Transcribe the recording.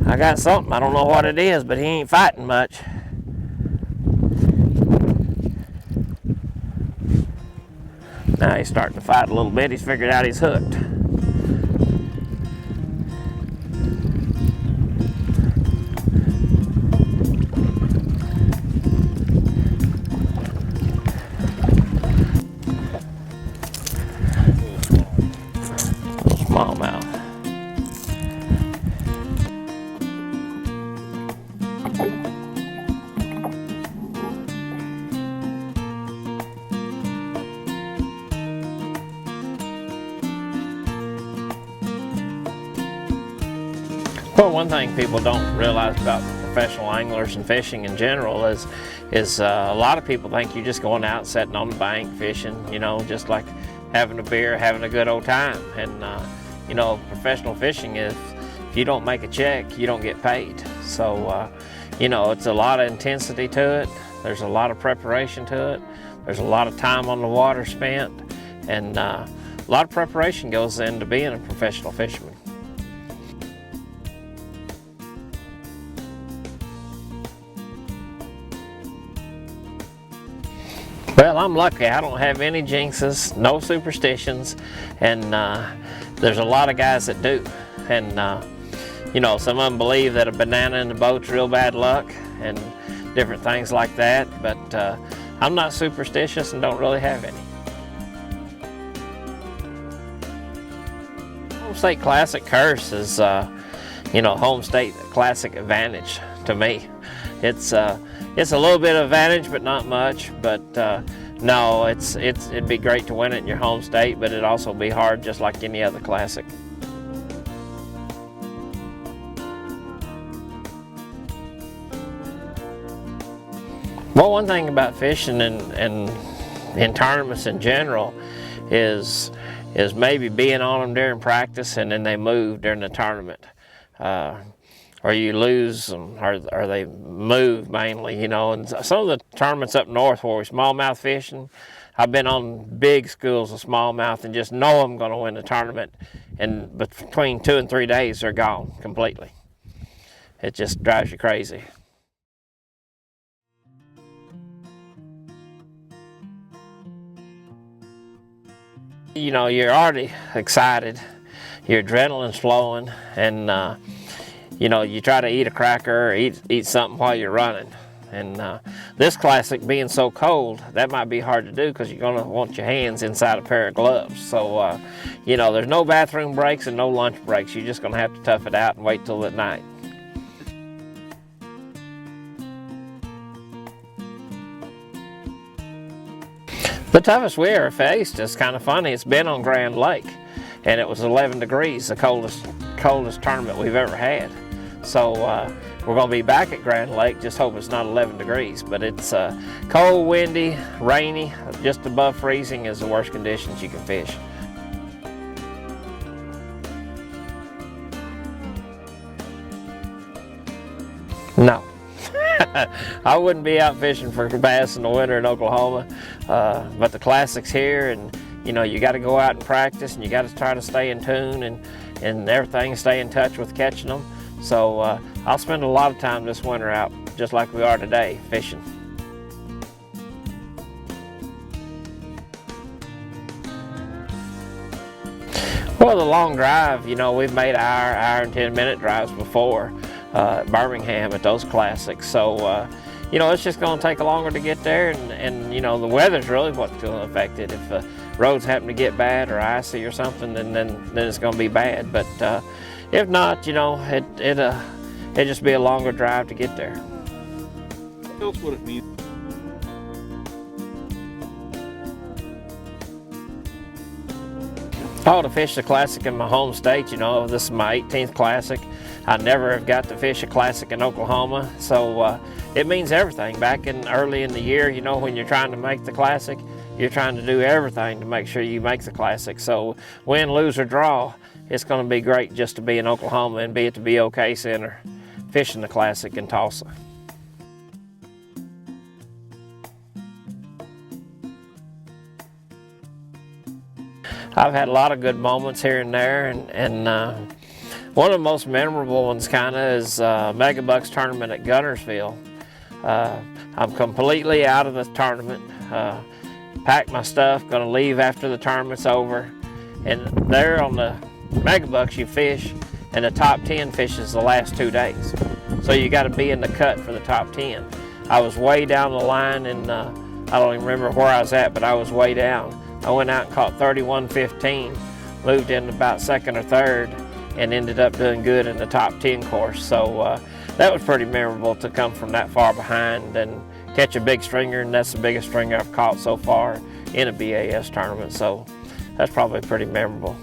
I got something. I don't know what it is, but he ain't fighting much. Now he's starting to fight a little bit. He's figured out he's hooked. Smallmouth. Well, one thing people don't realize about professional anglers and fishing in general is a lot of people think you're just going out sitting on the bank fishing, you know, just like having a beer, having a good old time. And you know, professional fishing is, if you don't make a check, you don't get paid. So you know, it's a lot of intensity to it. There's a lot of preparation to it. There's a lot of time on the water spent, and a lot of preparation goes into being a professional fisherman. Well, I'm lucky. I don't have any jinxes, no superstitions, and there's a lot of guys that do. And you know, some of them believe that a banana in the boat's real bad luck and different things like that, but I'm not superstitious and don't really have any. Home State Classic curse is, you know, Home State Classic advantage to me. It's a little bit of advantage, but not much. But no, it'd be great to win it in your home state, but it'd also be hard just like any other classic. Well, one thing about fishing and in tournaments in general is maybe being on them during practice and then they move during the tournament. Or you lose them, or they move mainly, you know. And some of the tournaments up north where we're smallmouth fishing, I've been on big schools of smallmouth and just know I'm going to win the tournament, and between 2 and 3 days they're gone completely. It just drives you crazy. You know, you're already excited, your adrenaline's flowing, and you know, you try to eat a cracker or eat something while you're running. And this classic being so cold, that might be hard to do because you're gonna want your hands inside a pair of gloves. So, you know, there's no bathroom breaks and no lunch breaks. You're just gonna have to tough it out and wait till at night. The toughest we ever faced is kind of funny. It's been on Grand Lake, and it was 11 degrees, the coldest tournament we've ever had. So we're going to be back at Grand Lake, just hope it's not 11 degrees. But it's cold, windy, rainy, just above freezing is the worst conditions you can fish. No. I wouldn't be out fishing for bass in the winter in Oklahoma, but the classic's here, and you know, you got to go out and practice, and you got to try to stay in tune and everything, stay in touch with catching them. So I'll spend a lot of time this winter out, just like we are today, fishing. Well, the long drive, you know, we've made hour and 10-minute drives before at Birmingham at those classics. So, you know, it's just going to take longer to get there, and you know, the weather's really what's going to affect it. If roads happen to get bad or icy or something, then it's going to be bad. But if not, you know, it'd just be a longer drive to get there. Tell us what it means. Oh, to fish the classic in my home state, you know, this is my 18th classic. I never have got to fish a classic in Oklahoma, so it means everything. Back early in the year, you know, when you're trying to make the classic, you're trying to do everything to make sure you make the classic. So win, lose, or draw, it's going to be great just to be in Oklahoma and be at the B.O.K. Center fishing the classic in Tulsa. I've had a lot of good moments here and there, and One of the most memorable ones kind of is Mega Bucks tournament at Gunnersville. I'm completely out of the tournament, packed my stuff, gonna leave after the tournament's over. And there on the Mega Bucks you fish, and the top 10 fishes the last 2 days. So you gotta be in the cut for the top 10. I was way down the line, and I don't even remember where I was at, but I was way down. I went out and caught 31.15, moved in about second or third, and ended up doing good in the top 10 course. So that was pretty memorable to come from that far behind and catch a big stringer, and that's the biggest stringer I've caught so far in a b.a.s. tournament. So that's probably pretty memorable.